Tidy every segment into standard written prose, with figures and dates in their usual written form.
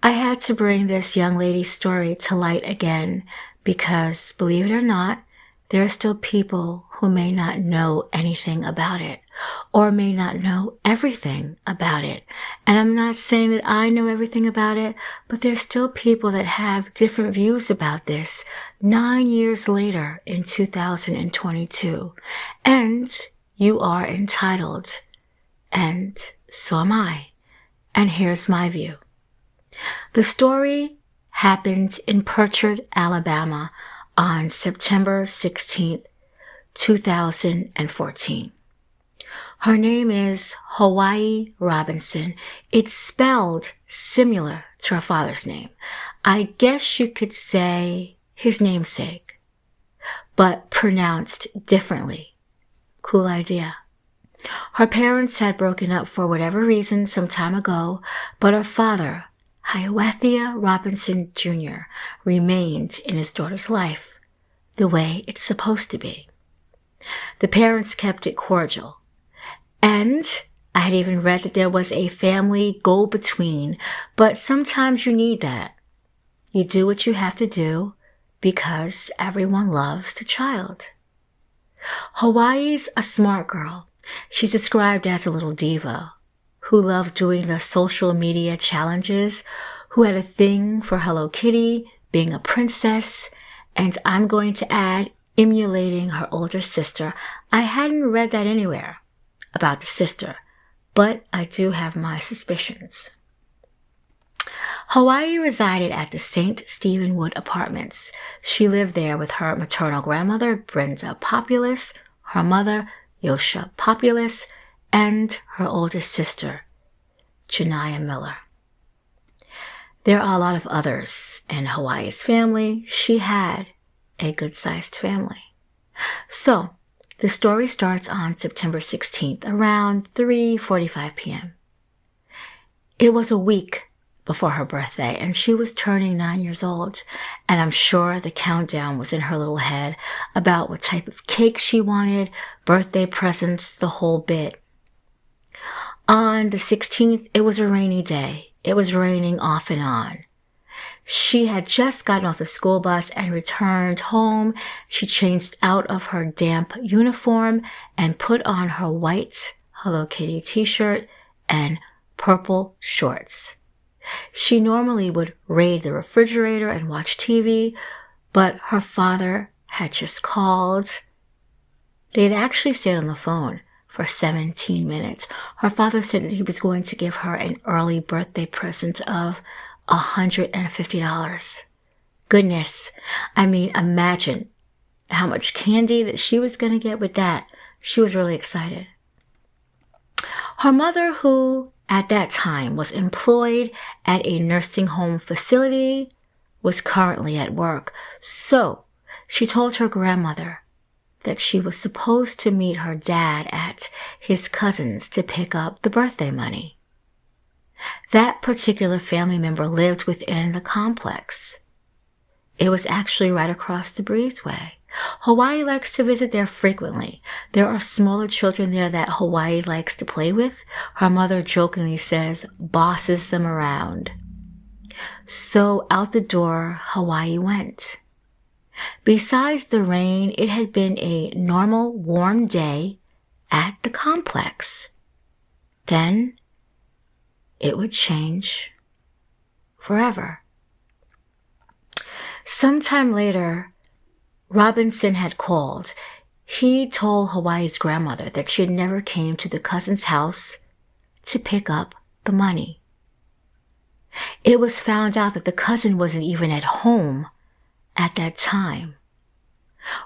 I had to bring this young lady's story to light again because, believe it or not, there are still people who may not know anything about it or may not know everything about it. And I'm not saying that I know everything about it, but there's still people that have different views about this 9 years later in 2022. And you are entitled. And so am I. And here's my view. The story happened in Pritchard, Alabama on September 16th, 2014. Her name is Hiawayi Robinson. It's spelled similar to her father's name. I guess you could say his namesake, but pronounced differently. Cool idea. Her parents had broken up for whatever reason some time ago, but her father, Hiawayi Robinson Jr., remained in his daughter's life the way it's supposed to be. The parents kept it cordial. And I had even read that there was a family go-between, but sometimes you need that. You do what you have to do because everyone loves the child. Hiawayi's a smart girl. She's described as a little diva who loved doing the social media challenges, who had a thing for Hello Kitty, being a princess, and I'm going to add, emulating her older sister. I hadn't read that anywhere about the sister, but I do have my suspicions. Hiawayi resided at the St. Stephen Wood Apartments. She lived there with her maternal grandmother, Brenda Populus, her mother, Yosha Populus, and her older sister, Janiyah Miller. There are a lot of others in Hiawayi's family. She had a good-sized family. So, the story starts on September 16th, around 3:45 p.m. It was a week before her birthday, and she was turning 9 years old, and I'm sure the countdown was in her little head about what type of cake she wanted, birthday presents, the whole bit. On the 16th, it was a rainy day. It was raining off and on. She had just gotten off the school bus and returned home. She changed out of her damp uniform and put on her white Hello Kitty t-shirt and purple shorts. She normally would raid the refrigerator and watch TV, but her father had just called. They had actually stayed on the phone for 17 minutes. Her father said that he was going to give her an early birthday present of $150. Goodness. I mean, imagine how much candy that she was going to get with that. She was really excited. Her mother, who at that time was employed at a nursing home facility, was currently at work. So she told her grandmother that she was supposed to meet her dad at his cousin's to pick up the birthday money. That particular family member lived within the complex. It was actually right across the breezeway. Hiawayi likes to visit there frequently. There are smaller children there that Hiawayi likes to play with. Her mother jokingly says, bosses them around. So out the door, Hiawayi went. Besides the rain, it had been a normal, warm day at the complex. Then it would change forever. Sometime later, Robinson had called. He told Hiawayi's grandmother that she had never came to the cousin's house to pick up the money. It was found out that the cousin wasn't even at home at that time.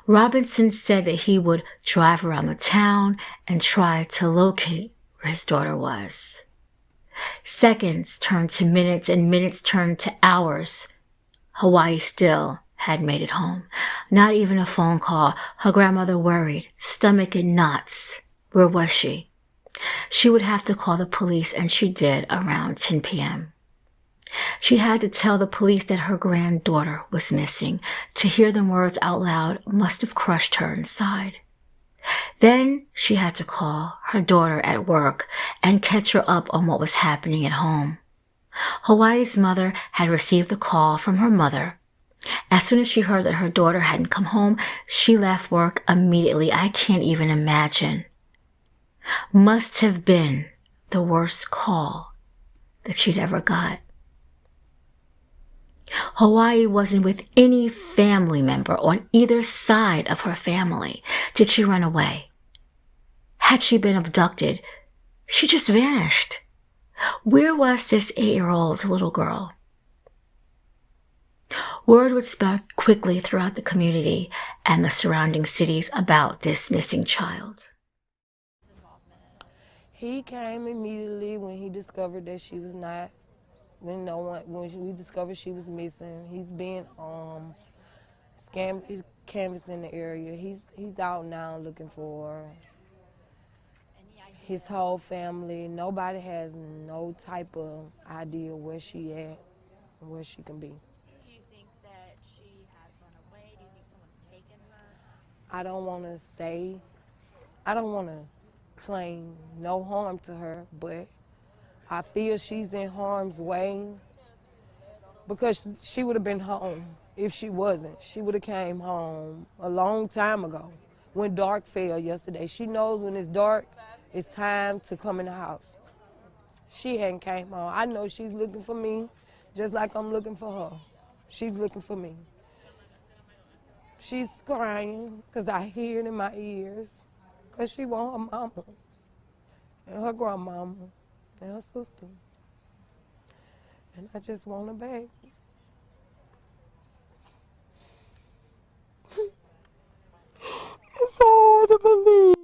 Robinson said that he would drive around the town and try to locate where his daughter was. Seconds turned to minutes and minutes turned to hours. Hiawayi still had made it home. Not even a phone call. Her grandmother worried, stomach in knots. Where was she? She would have to call the police, and she did around 10 p.m. She had to tell the police that her granddaughter was missing. To hear them words out loud must have crushed her inside. Then she had to call her daughter at work and catch her up on what was happening at home. Hawaii's mother had received the call from her mother. As soon as she heard that her daughter hadn't come home, she left work immediately. I can't even imagine. Must have been the worst call that she'd ever got. Hiawayi wasn't with any family member on either side of her family. Did she run away? Had she been abducted? She just vanished. Where was this 8-year-old little girl? Word would spread quickly throughout the community and the surrounding cities about this missing child. He came immediately when he discovered that she was not, when we discovered she was missing. He's been canvassing the area. He's out now looking for her. His whole family. Nobody has no type of idea where she at and where she can be. Do you think that she has run away? Do you think someone's taken her? I don't want to claim no harm to her, but I feel she's in harm's way because she would have been home if she wasn't. She would have came home a long time ago when dark fell yesterday. She knows when it's dark, it's time to come in the house. She hadn't came home. I know she's looking for me just like I'm looking for her. She's looking for me. She's crying because I hear it in my ears because she wants her mama and her grandmama and her sister. And I just want her back. It's hard to believe.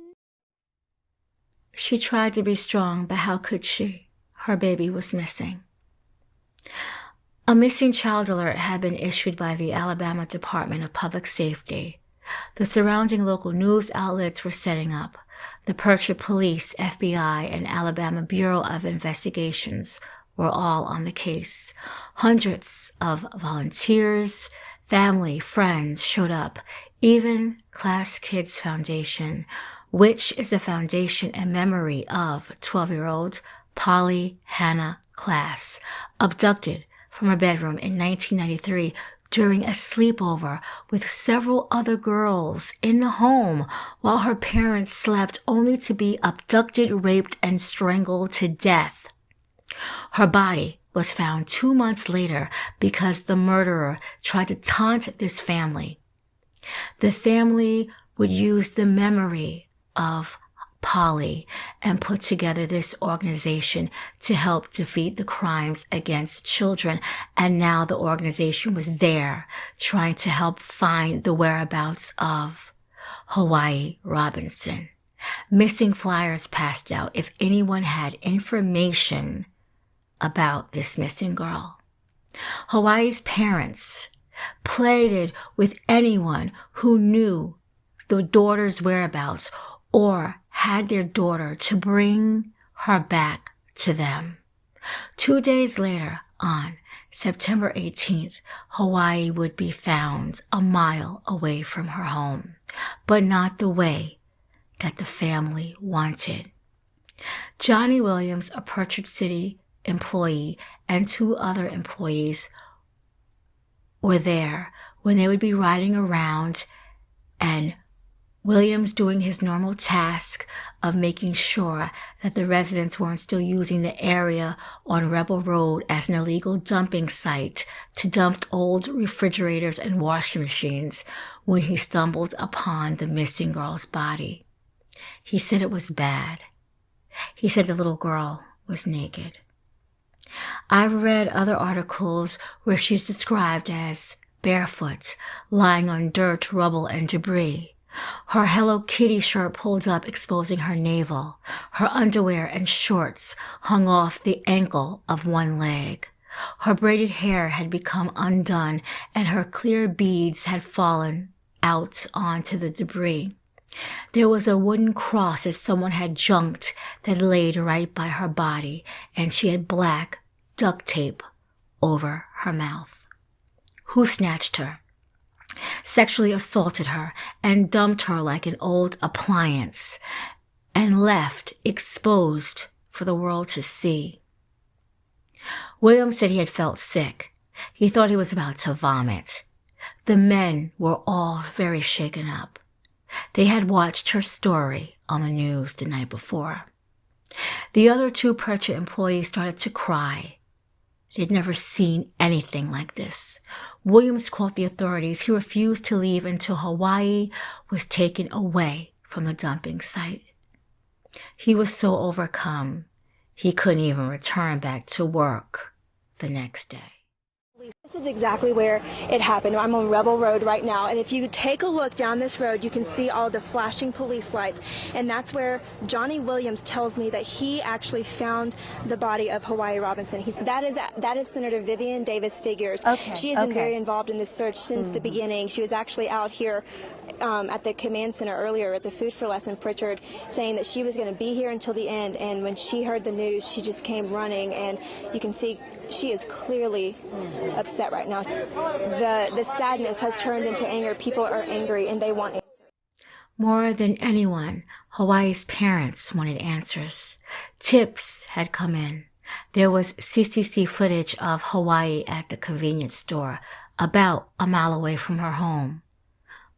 She tried to be strong, but how could she? Her baby was missing. A missing child alert had been issued by the Alabama Department of Public Safety. The surrounding local news outlets were setting up. The Percher Police, FBI, and Alabama Bureau of Investigations were all on the case. Hundreds of volunteers, family, friends showed up, even Class Kids Foundation, which is a foundation in memory of 12-year-old Polly Hannah Class, abducted from her bedroom in 1993 during a sleepover with several other girls in the home while her parents slept, only to be abducted, raped, and strangled to death. Her body was found 2 months later because the murderer tried to taunt this family. The family would use the memory of Polly and put together this organization to help defeat the crimes against children. And now the organization was there trying to help find the whereabouts of Hiawayi Robinson. Missing flyers passed out if anyone had information about this missing girl. Hawaii's parents pleaded with anyone who knew the daughter's whereabouts or had their daughter to bring her back to them. 2 days later, on September 18th, Hiawayi would be found a mile away from her home, but not the way that the family wanted. Johnny Williams, a Pritchard City employee, and 2 other employees were there when they would be riding around, and Williams doing his normal task of making sure that the residents weren't still using the area on Rebel Road as an illegal dumping site to dump old refrigerators and washing machines when he stumbled upon the missing girl's body. He said it was bad. He said the little girl was naked. I've read other articles where she's described as barefoot, lying on dirt, rubble, and debris. Her Hello Kitty shirt pulled up, exposing her navel. Her underwear and shorts hung off the ankle of one leg. Her braided hair had become undone, and her clear beads had fallen out onto the debris. There was a wooden cross that someone had junked that laid right by her body, and she had black duct tape over her mouth. Who snatched her, sexually assaulted her, and dumped her like an old appliance, and left exposed for the world to see? William said he had felt sick. He thought he was about to vomit. The men were all very shaken up. They had watched her story on the news the night before. The other 2 Purchase employees started to cry. They'd never seen anything like this. Williams called the authorities. He refused to leave until Hiawayi was taken away from the dumping site. He was so overcome, he couldn't even return back to work the next day. This is exactly where it happened. I'm on Rebel Road right now, and if you take a look down this road, you can see all the flashing police lights, and that's where Johnny Williams tells me that he actually found the body of Hiawayi Robinson. That is Senator Vivian Davis Figures. Okay. She has been very involved in this search since the beginning. She was actually out here at the command center earlier at the Food for Less in Pritchard, saying that she was going to be here until the end, and when she heard the news, she just came running, and you can see she is clearly upset right now. The sadness has turned into anger. People are angry and they want answers. More than anyone, Hiawayi's parents wanted answers. Tips had come in. There was CCTV footage of Hiawayi at the convenience store, about a mile away from her home.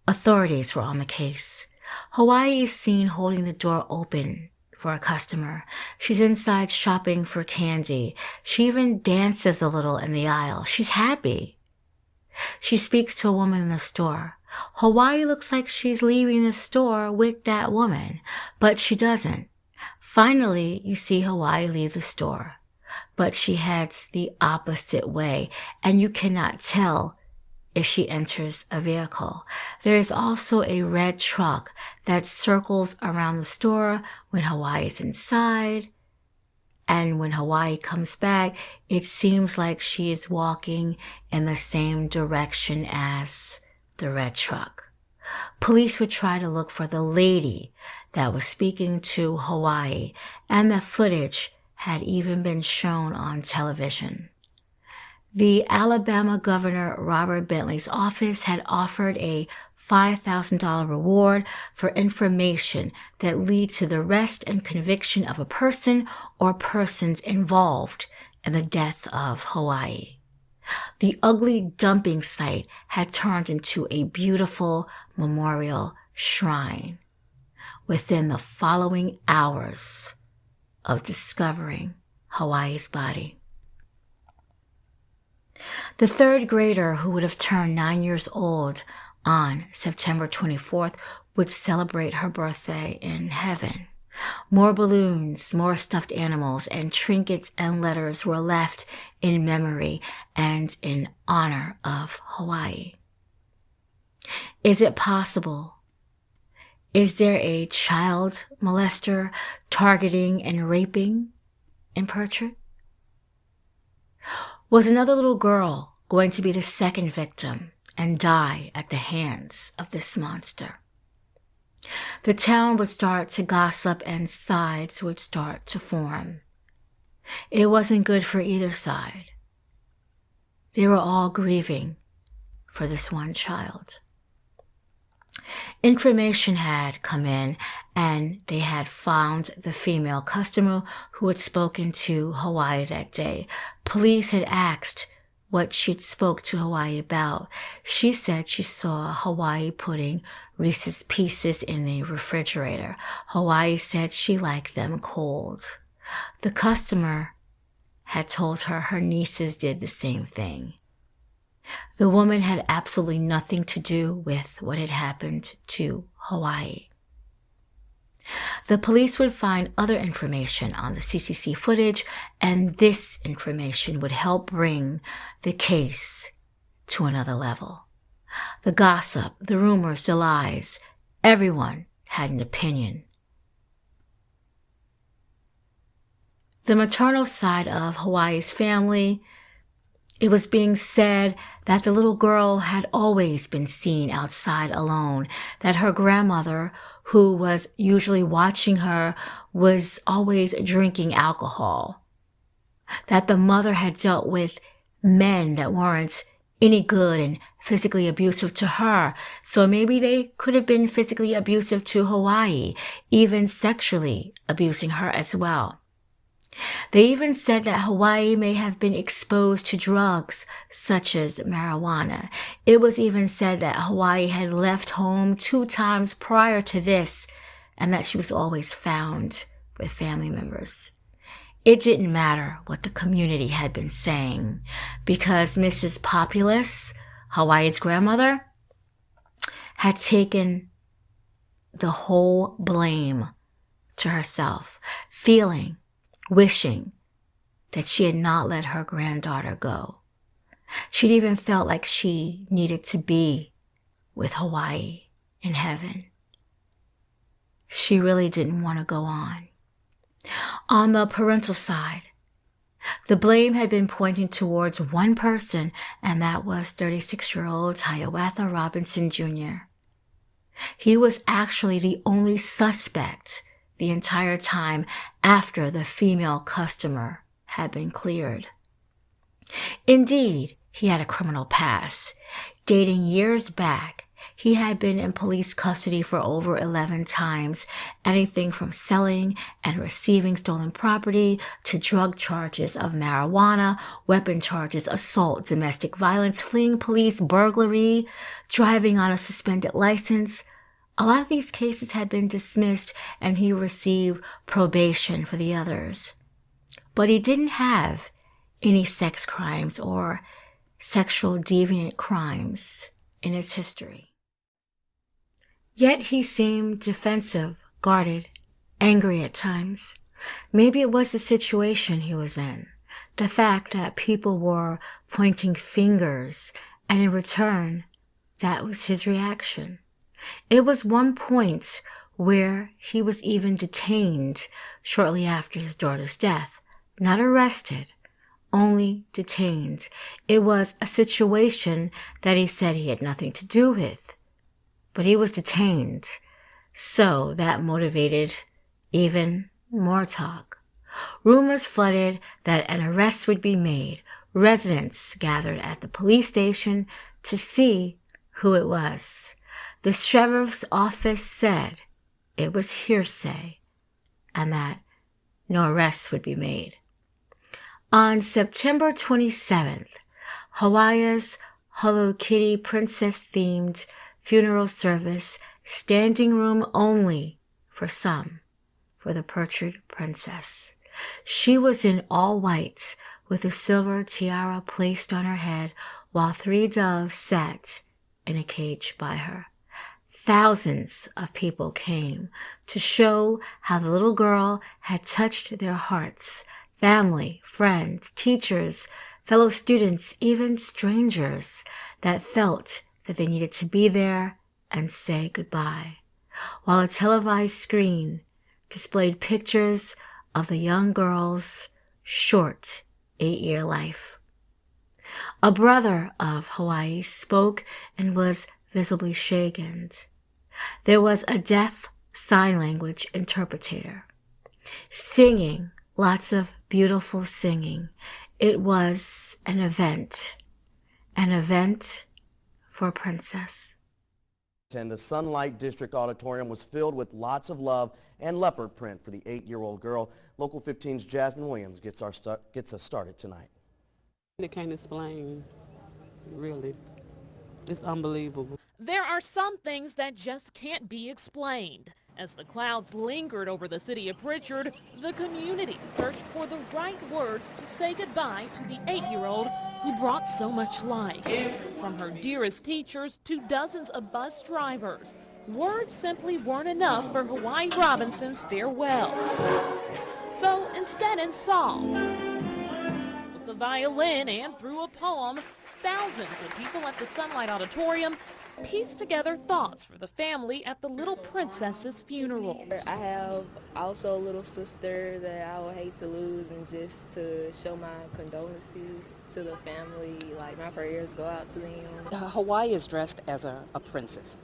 Authorities were on the case. Hiawayi is seen holding the door open for a customer. She's inside shopping for candy. She even dances a little in the aisle. She's happy. She speaks to a woman in the store. Hiawayi looks like she's leaving the store with that woman, but she doesn't. Finally, you see Hiawayi leave the store, but she heads the opposite way, and you cannot tell if she enters a vehicle. There is also a red truck that circles around the store when Hiawayi is inside. And when Hiawayi comes back, it seems like she is walking in the same direction as the red truck. Police would try to look for the lady that was speaking to Hiawayi, and the footage had even been shown on television. The Alabama Governor Robert Bentley's office had offered a $5,000 reward for information that leads to the arrest and conviction of a person or persons involved in the death of Hiawayi. The ugly dumping site had turned into a beautiful memorial shrine within the following hours of discovering Hiawayi's body. The 3rd grader, who would have turned 9 years old on September 24th, would celebrate her birthday in heaven. More balloons, more stuffed animals, and trinkets and letters were left in memory and in honor of Hiawayi. Is it possible? Is there a child molester targeting and raping in Pritchard? Was another little girl going to be the second victim and die at the hands of this monster? The town would start to gossip and sides would start to form. It wasn't good for either side. They were all grieving for this one child. Information had come in, and they had found the female customer who had spoken to Hiawayi that day. Police had asked what she'd spoke to Hiawayi about. She said she saw Hiawayi putting Reese's Pieces in the refrigerator. Hiawayi said she liked them cold. The customer had told her nieces did the same thing. The woman had absolutely nothing to do with what had happened to Hiawayi. The police would find other information on the CCTV footage, and this information would help bring the case to another level. The gossip, the rumors, the lies, everyone had an opinion. The maternal side of Hiawayi's family, it was being said that the little girl had always been seen outside alone, that her grandmother, who was usually watching her, was always drinking alcohol, that the mother had dealt with men that weren't any good and physically abusive to her, so maybe they could have been physically abusive to Hiawayi, even sexually abusing her as well. They even said that Hawaii may have been exposed to drugs such as marijuana. It was even said that Hawaii had left home 2 times prior to this and that she was always found with family members. It didn't matter what the community had been saying because Mrs. Populous, Hawaii's grandmother, had taken the whole blame to herself, wishing that she had not let her granddaughter go. She'd even felt like she needed to be with Hawaii in heaven. She really didn't want to go on. On the parental side, the blame had been pointing towards one person, and that was 36-year-old Hiawayi Robinson Jr. He was actually the only suspect the entire time after the female customer had been cleared. Indeed, he had a criminal past. Dating years back, he had been in police custody for over 11 times, anything from selling and receiving stolen property to drug charges of marijuana, weapon charges, assault, domestic violence, fleeing police, burglary, driving on a suspended license. A lot of these cases had been dismissed and he received probation for the others. But he didn't have any sex crimes or sexual deviant crimes in his history. Yet he seemed defensive, guarded, angry at times. Maybe it was the situation he was in, the fact that people were pointing fingers, and in return, that was his reaction. It was one point where he was even detained shortly after his daughter's death, not arrested, only detained. It was a situation that he said he had nothing to do with, but he was detained, so that motivated even more talk. Rumors flooded that an arrest would be made. Residents gathered at the police station to see who it was. The sheriff's office said it was hearsay and that no arrests would be made. On September 27th, Hawaii's Hello Kitty princess-themed funeral service, standing room only for some, for the Pritchard princess. She was in all white with a silver tiara placed on her head while 3 doves sat in a cage by her. Thousands of people came to show how the little girl had touched their hearts. Family, friends, teachers, fellow students, even strangers that felt that they needed to be there and say goodbye, while a televised screen displayed pictures of the young girl's short 8-year life. A brother of Hawaii spoke and was visibly shaken. There was a deaf sign language interpreter, singing, lots of beautiful singing. It was an event for a princess. And the Sunlight District Auditorium was filled with lots of love and leopard print for the 8-year-old girl. Local 15's Jasmine Williams gets us started tonight. I can't explain, really. It's unbelievable. There are some things that just can't be explained. As the clouds lingered over the city of Pritchard, the community searched for the right words to say goodbye to the 8-year-old who brought so much life. From her dearest teachers to dozens of bus drivers, words simply weren't enough for Hiawayi Robinson's farewell. So instead, in song, with the violin and through a poem, thousands of people at the Sunlight Auditorium pieced together thoughts for the family at the little princess's funeral. I have also a little sister that I would hate to lose, and just to show my condolences to the family, like my prayers go out to them. Hawaii is dressed as a princess.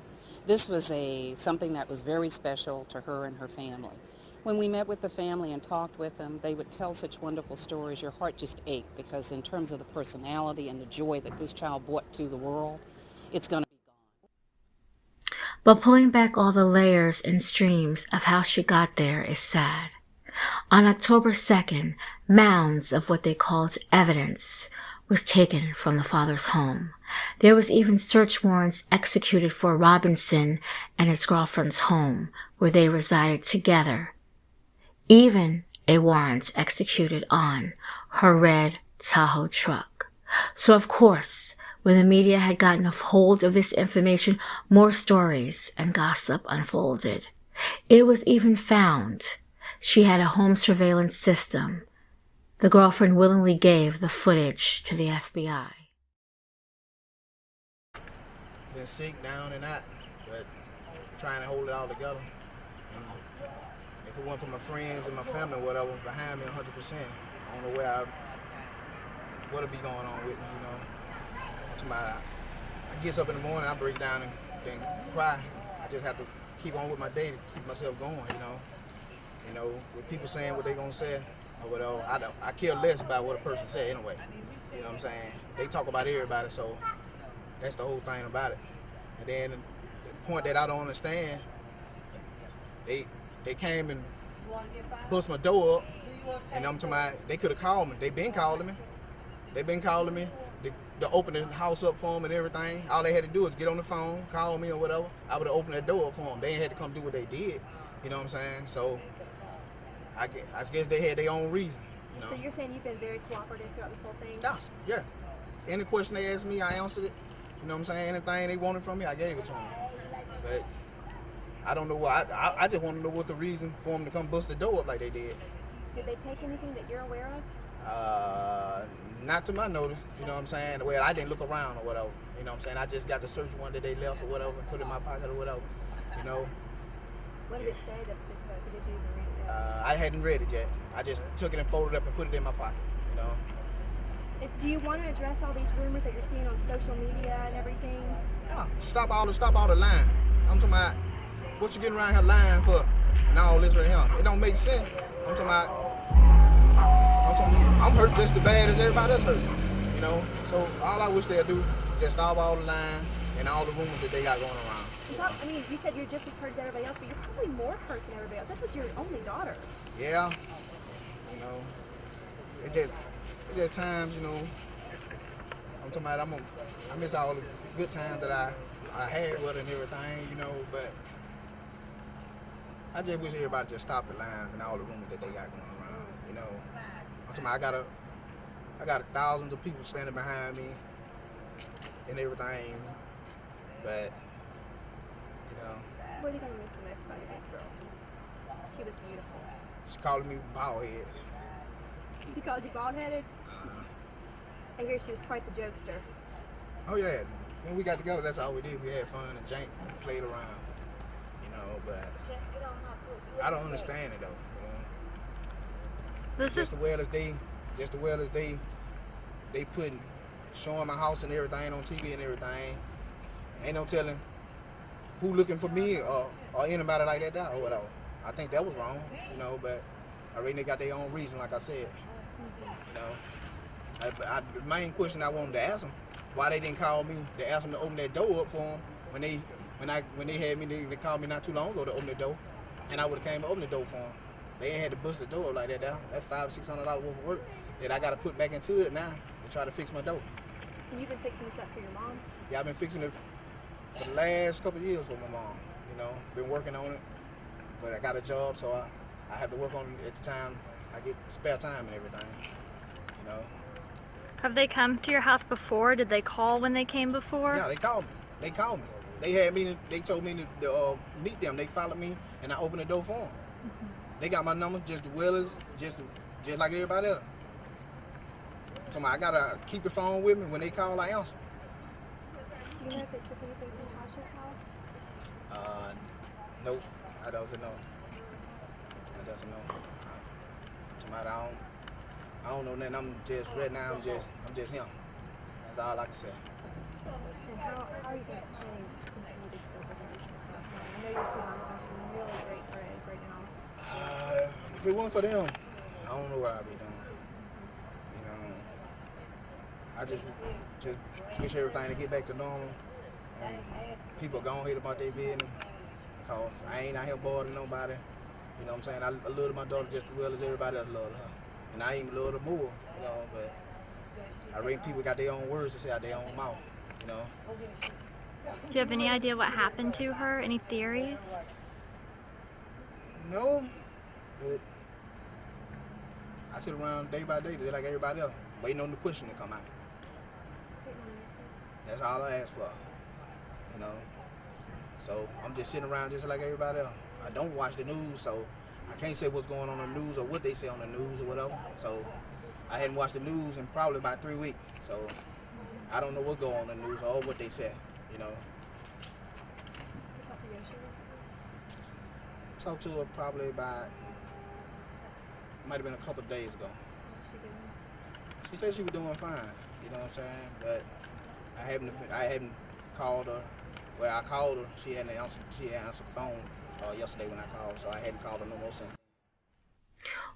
This was something that was very special to her and her family. When we met with the family and talked with them, they would tell such wonderful stories. Your heart just ached, because in terms of the personality and the joy that this child brought to the world, it's going to be gone. But pulling back all the layers and streams of how she got there is sad. On October 2nd, mounds of what they called evidence was taken from the father's home. There was even search warrants executed for Robinson and his girlfriend's home, where they resided together. Even a warrant executed on her red Tahoe truck. So of course, when the media had gotten a hold of this information, more stories and gossip unfolded. It was even found she had a home surveillance system. The girlfriend willingly gave the footage to the FBI. Been sick, down and out, but trying to hold it all together. And if it weren't for my friends and my family or whatever behind me 100%, I don't know what'll be going on with me, you know. I get up in the morning, I break down and then cry. I just have to keep on with my day to keep myself going, you know. You know, with people saying what they gonna say or whatever, I care less about what a person say anyway. You know what I'm saying? They talk about everybody, so that's the whole thing about it. And then the point that I don't understand, they came and bust my door up, and I'm talking about they could have called me. They've been calling me. To open the house up for them and everything. All they had to do was get on the phone, call me or whatever. I would have opened that door up for them. They ain't had to come do what they did. You know what I'm saying? So I guess they had their own reason. You know? So you're saying you've been very cooperative throughout this whole thing? Yeah. Any question they asked me, I answered it. You know what I'm saying? Anything they wanted from me, I gave it to them. But I don't know why. I just want to know what the reason for them to come bust the door up like they did. Did they take anything that you're aware of? Not to my notice, you know what I'm saying? Well, I didn't look around or whatever, you know what I'm saying? I just got the search one that they left or whatever and put it in my pocket or whatever, you know? What did it say that they took? Did you even read it? I hadn't read it yet. I just took it and folded it up and put it in my pocket, you know? Do you want to address all these rumors that you're seeing on social media and everything? Yeah, stop all the lying. I'm talking about what you getting around here lying for and all this right here. It don't make sense. I'm talking about I'm hurt just as bad as everybody else hurt, you know? So all I wish they'd do is just stop all the lying and all the rumors that they got going around. I mean, you said you're just as hurt as everybody else, but you're probably more hurt than everybody else. This was your only daughter. Yeah, you know, it just times, you know, I'm talking about I miss all the good times that I had with her and everything, you know, but I just wish everybody just stop the lines and all the rumors that they got going around, you know. I got thousands of people standing behind me and everything, but you know. What are you gonna miss the most about your big girl? She was beautiful. She called me bald head. She called you bald headed? I hear she was quite the jokester. Oh yeah. When we got together, that's all we did. We had fun and janked and played around, you know. But I don't understand it though. Just the well as they putting, showing my house and everything on TV and everything. Ain't no telling who looking for me or anybody like that or whatever. I think that was wrong, you know, but I really they got their own reason, like I said. You know, the main question I wanted to ask them, why they didn't call me to ask them to open that door up for them when they had me, they called me not too long ago to open the door, and I would have came and opened the door for them. They ain't had to bust the door like that down. That's $500-600 worth of work that I got to put back into it now to try to fix my door. And you've been fixing this up for your mom? Yeah, I've been fixing it for the last couple of years for my mom. You know, been working on it, but I got a job, so I have to work on it at the time I get spare time and everything. You know. Have they come to your house before? Did they call when they came before? Yeah, they called me. They had me. They told me to meet them. They followed me, and I opened the door for them. Mm-hmm. They got my number just as well as just like everybody else. So I gotta keep the phone with me. When they call, I answer. Do you know if they took anything from Tasha's house? Nope. I doesn't know. I don't know nothing. I'm just right now. I'm just him. That's all I can say. And how are you planning to continue to cope with everything? I know you're some really great friends right now. If it wasn't for them, I don't know what I'd be doing. You know, I just wish everything to get back to normal. And people go ahead about their business, because I ain't out here bothering nobody. You know what I'm saying? I love my daughter just as well as everybody else loves her. And I even love her more, you know, but I reckon people got their own words to say out their own mouth, you know. Do you have any idea what happened to her? Any theories? No, but I sit around day by day just like everybody else, waiting on the question to come out. That's all I ask for, you know. So I'm just sitting around just like everybody else. I don't watch the news, so I can't say what's going on in the news or what they say on the news or whatever. So I hadn't watched the news in probably about 3 weeks. So I don't know what's going on in the news or what they say, you know. I talked to her probably about, might have been a couple of days ago. She said she was doing fine, you know what I'm saying? But I haven't called her. Well, I called her. She hadn't answered the phone yesterday when I called, so I hadn't called her no more since.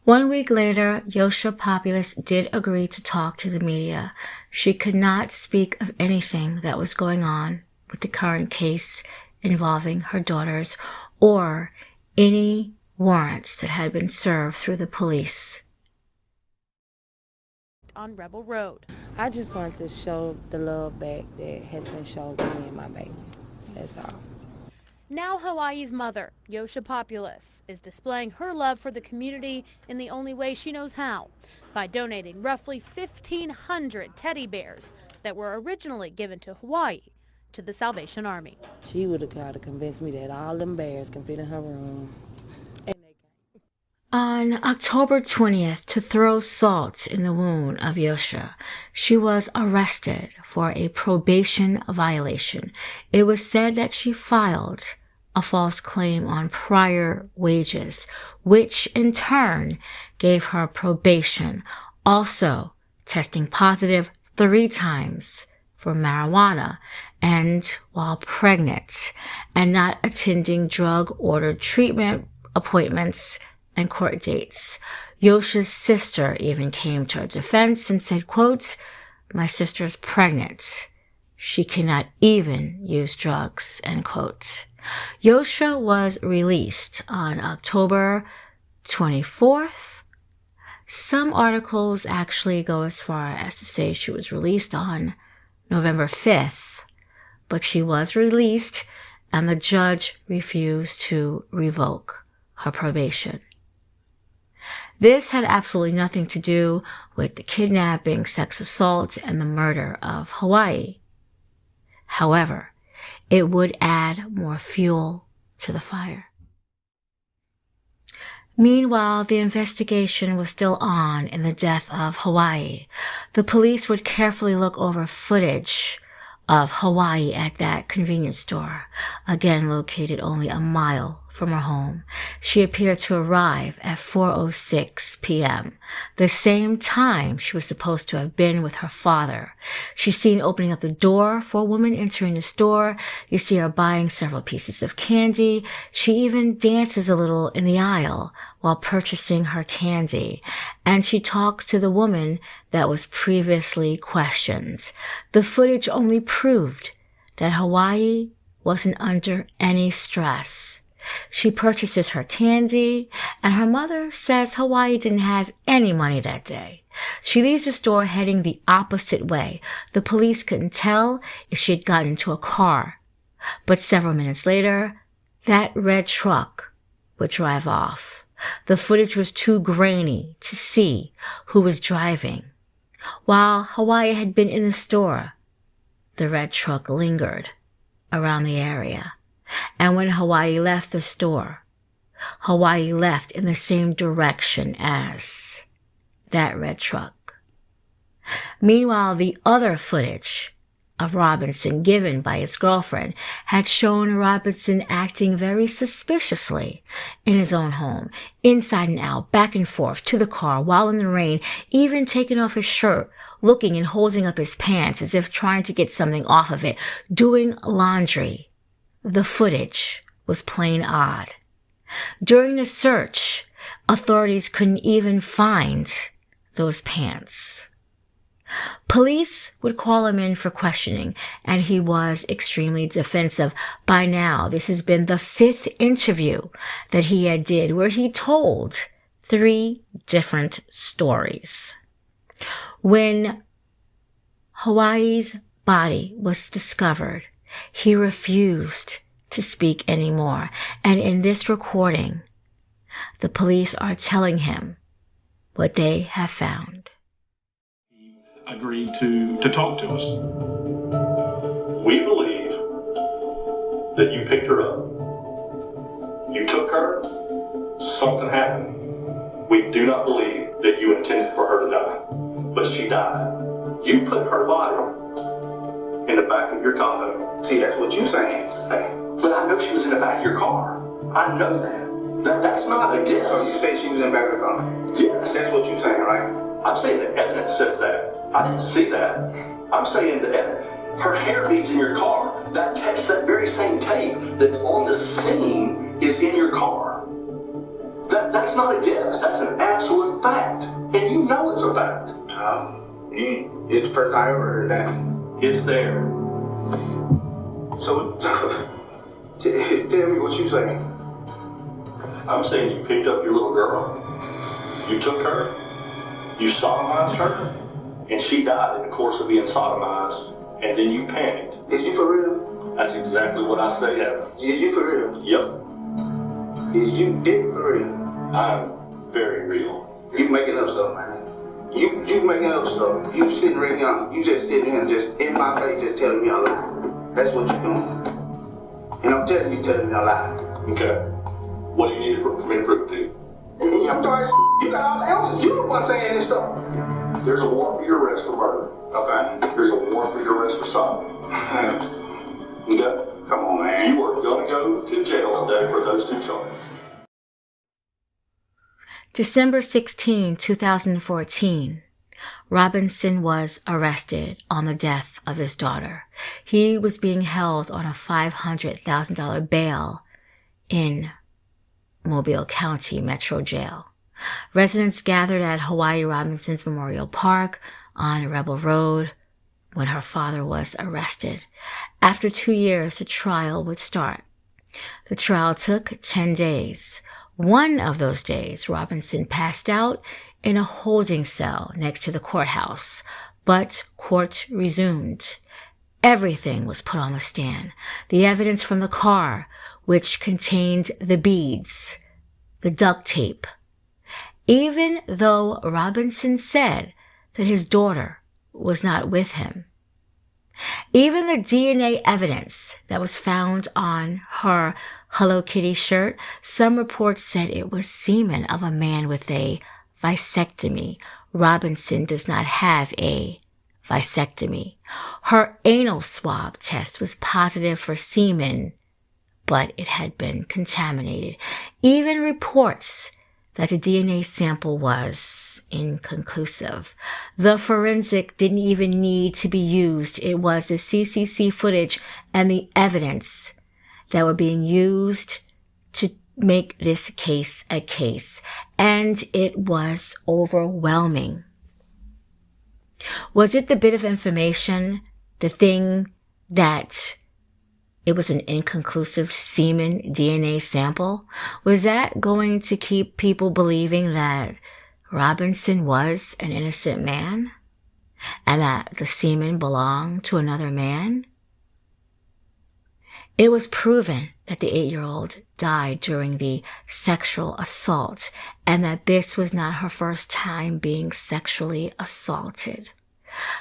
1 week later, Yosha Populous did agree to talk to the media. She could not speak of anything that was going on with the current case involving her daughters or any warrants that had been served through the police. On Rebel Road. I just want to show the love back that has been shown to me and my baby. That's all. Now Hawaii's mother, Yosha Populous, is displaying her love for the community in the only way she knows how, by donating roughly 1,500 teddy bears that were originally given to Hawaii to the Salvation Army. She would have tried to convince me that all them bears can fit in her room. On October 20th, to throw salt in the wound of Yosha, she was arrested for a probation violation. It was said that she filed a false claim on prior wages, which in turn gave her probation, also testing positive 3 times for marijuana and while pregnant, and not attending drug-ordered treatment appointments and court dates. Yosha's sister even came to her defense and said, quote, "My sister's pregnant. She cannot even use drugs," end quote. Yosha was released on October 24th. Some articles actually go as far as to say she was released on November 5th, but she was released and the judge refused to revoke her probation. This had absolutely nothing to do with the kidnapping, sex assault, and the murder of Hawaii. However, it would add more fuel to the fire. Meanwhile, the investigation was still on in the death of Hawaii. The police would carefully look over footage of Hawaii at that convenience store, again located only a mile from her home. She appeared to arrive at 4:06 p.m., the same time she was supposed to have been with her father. She's seen opening up the door for a woman entering the store. You see her buying several pieces of candy. She even dances a little in the aisle while purchasing her candy. And she talks to the woman that was previously questioned. The footage only proved that Hawaii wasn't under any stress. She purchases her candy, and her mother says Hawaii didn't have any money that day. She leaves the store heading the opposite way. The police couldn't tell if she had gotten into a car. But several minutes later, that red truck would drive off. The footage was too grainy to see who was driving. While Hawaii had been in the store, the red truck lingered around the area. And when Hawaii left the store, Hawaii left in the same direction as that red truck. Meanwhile, the other footage of Robinson given by his girlfriend had shown Robinson acting very suspiciously in his own home, inside and out, back and forth to the car while in the rain, even taking off his shirt, looking and holding up his pants as if trying to get something off of it, doing laundry. The footage was plain odd. During the search, authorities couldn't even find those pants. Police would call him in for questioning, and he was extremely defensive. By now, this has been the 5th interview that he had did where he told 3 different stories. When Hiawayi's body was discovered, he refused to speak anymore. And in this recording, the police are telling him what they have found. Agreed to talk to us. We believe that you picked her up. You took her, something happened. We do not believe that you intended for her to die, but she died. You put her body in the back of your Tahoe. See, that's what you saying. But I know she was in the back of your car. I know that. That's not a guess. So you say she was in the back of the car? Yes. That's what you saying, right? I'm saying the evidence says that. I didn't see that. I'm saying that her hairbeads in your car. That very same tape that's on the scene is in your car. That's not a guess. That's an absolute fact. And you know it's a fact. It's the first I ever heard that. It's there. So, tell me what you saying. I'm saying you picked up your little girl. You took her. You sodomized her. And she died in the course of being sodomized. And then you panicked. Is you for real? That's exactly what I say happened. Is you for real? Yep. Is you dick for real? I'm very real. You making up stuff, man. You making up stuff. You sitting right here. You just sitting here and just in my face just telling me a lie. That's what you doing. And I'm telling you me a lie. Okay. What do you need for me to prove to you? I'm talking you got all the answers. You the one saying this stuff. There's a warrant for your arrest for murder. Okay. There's a warrant for your arrest for sodomy. Okay? Come on, man. You are going to go to jail today for those 2 charges. December 16, 2014, Robinson was arrested on the death of his daughter. He was being held on a $500,000 bail in Mobile County Metro Jail. Residents gathered at Hiawayi Robinson's Memorial Park on Rebel Road when her father was arrested. After 2 years, the trial would start. The trial took 10 days. One of those days, Robinson passed out in a holding cell next to the courthouse, but court resumed. Everything was put on the stand. The evidence from the car, which contained the beads, the duct tape. Even though Robinson said that his daughter was not with him. Even the DNA evidence that was found on her Hello Kitty shirt, some reports said it was semen of a man with a vasectomy. Robinson does not have a vasectomy. Her anal swab test was positive for semen, but it had been contaminated. Even reports that the DNA sample was inconclusive. The forensic didn't even need to be used. It was the CCC footage and the evidence that were being used to make this case a case. And it was overwhelming. Was it the bit of information, the thing that it was an inconclusive semen DNA sample? Was that going to keep people believing that Robinson was an innocent man and that the semen belonged to another man? It was proven that the 8-year-old died during the sexual assault and that this was not her first time being sexually assaulted.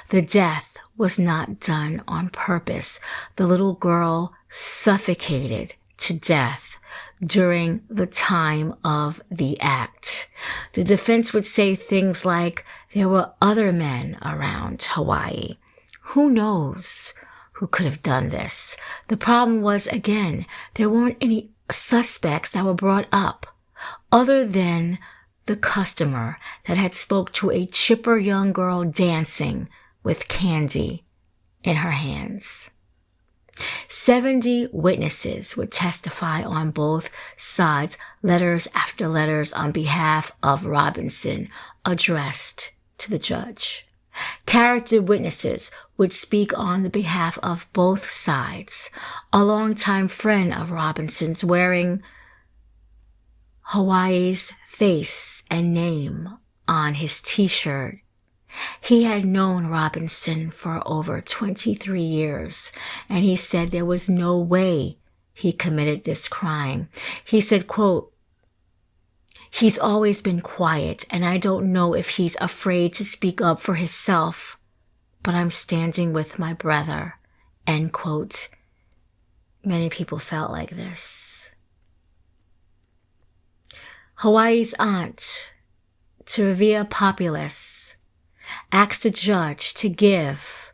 The death was not done on purpose. The little girl suffocated to death during the time of the act. The defense would say things like there were other men around Hiawayi. Who knows who could have done this? The problem was, again, there weren't any suspects that were brought up other than the customer that had spoke to a chipper young girl dancing with candy in her hands. 70 witnesses would testify on both sides, letters after letters on behalf of Robinson addressed to the judge. Character witnesses would speak on the behalf of both sides. A longtime friend of Robinson's, wearing Hawaii's face and name on his t-shirt. He had known Robinson for over 23 years, and he said there was no way he committed this crime. He said, quote, "He's always been quiet, and I don't know if he's afraid to speak up for himself, but I'm standing with my brother," end quote. Many people felt like this. Hawaii's aunt, Terevia Populus, asked the judge to give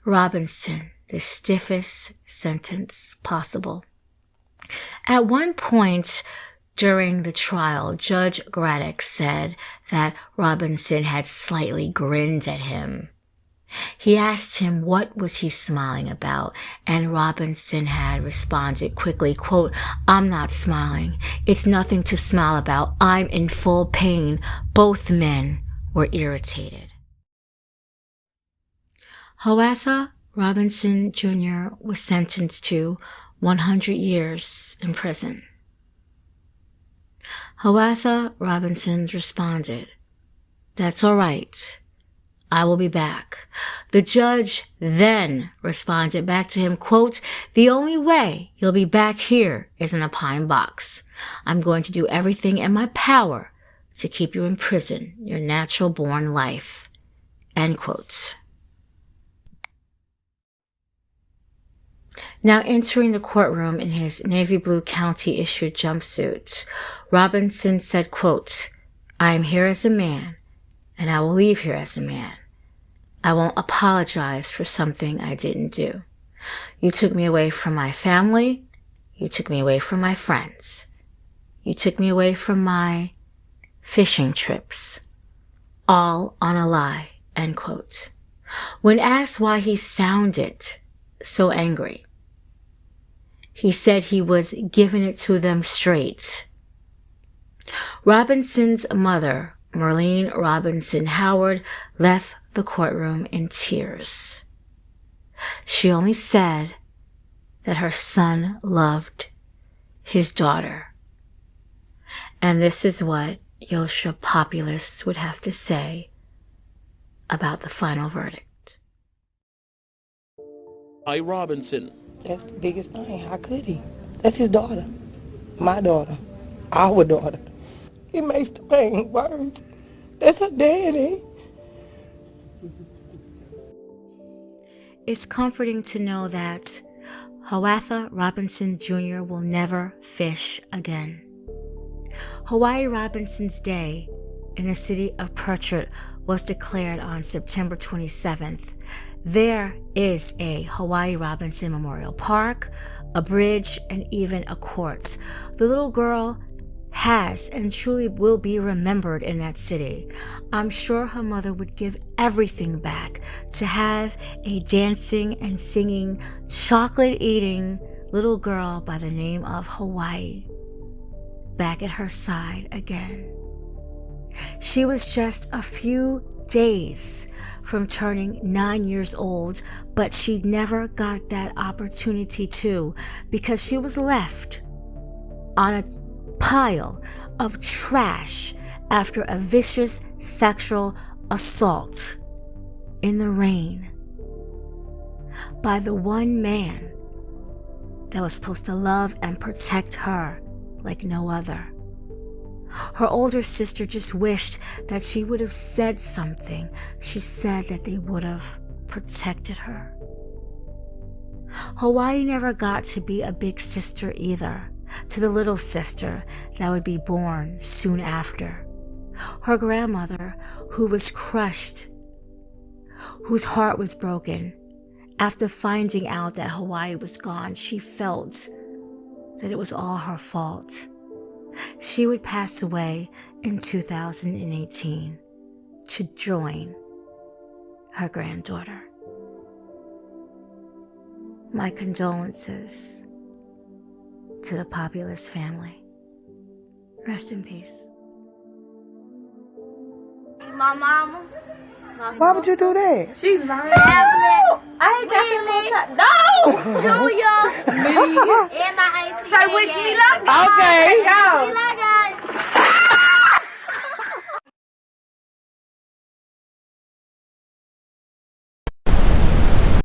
Robinson the stiffest sentence possible. At one point during the trial, Judge Graddock said that Robinson had slightly grinned at him. He asked him what was he smiling about, and Robinson had responded quickly, quote, "I'm not smiling. It's nothing to smile about. I'm in full pain." Both men were irritated. Hiawayi Robinson Jr. was sentenced to 100 years in prison. Hiawayi Robinson responded, "That's all right. I will be back." The judge then responded back to him, quote, "The only way you'll be back here is in a pine box. I'm going to do everything in my power to keep you in prison your natural-born life," end quote. Now entering the courtroom in his navy blue county-issued jumpsuit, Robinson said, quote, "I am here as a man, and I will leave here as a man. I won't apologize for something I didn't do. You took me away from my family. You took me away from my friends. You took me away from my fishing trips. All on a lie," end quote. When asked why he sounded so angry, he said he was giving it to them straight. Robinson's mother, Merlene Robinson Howard, left the courtroom in tears. She only said that her son loved his daughter. And this is what Yosha Populus would have to say about the final verdict. Hiawayi Robinson. That's the biggest thing. How could he? That's his daughter. My daughter. Our daughter. It makes the pain worse. That's her daddy. It's comforting to know that Hiawayi Robinson Jr. will never fish again. Hiawayi Robinson's Day in the city of Pritchard was declared on September 27th. There is a Hiawayi Robinson Memorial Park, a bridge, and even a court. The little girl has and truly will be remembered in that city. I'm sure her mother would give everything back to have a dancing and singing, chocolate-eating little girl by the name of Hiawayi back at her side again. She was just a few days from turning 9 years old, but she never got that opportunity to, because she was left on a pile of trash after a vicious sexual assault in the rain by the one man that was supposed to love and protect her like no other. Her older sister just wished that she would have said something. She said that they would have protected her. Hiawayi never got to be a big sister either, to the little sister that would be born soon after. Her grandmother, who was crushed, whose heart was broken, after finding out that Hiawayi was gone, she felt that it was all her fault. She would pass away in 2018 to join her granddaughter. My condolences to the Populus family. Rest in peace. My mama, Why would you do that? She's lying. I ain't got the full time. No! Julia! Me. And my auntie. Say wish me luck. Okay. Wish me luck,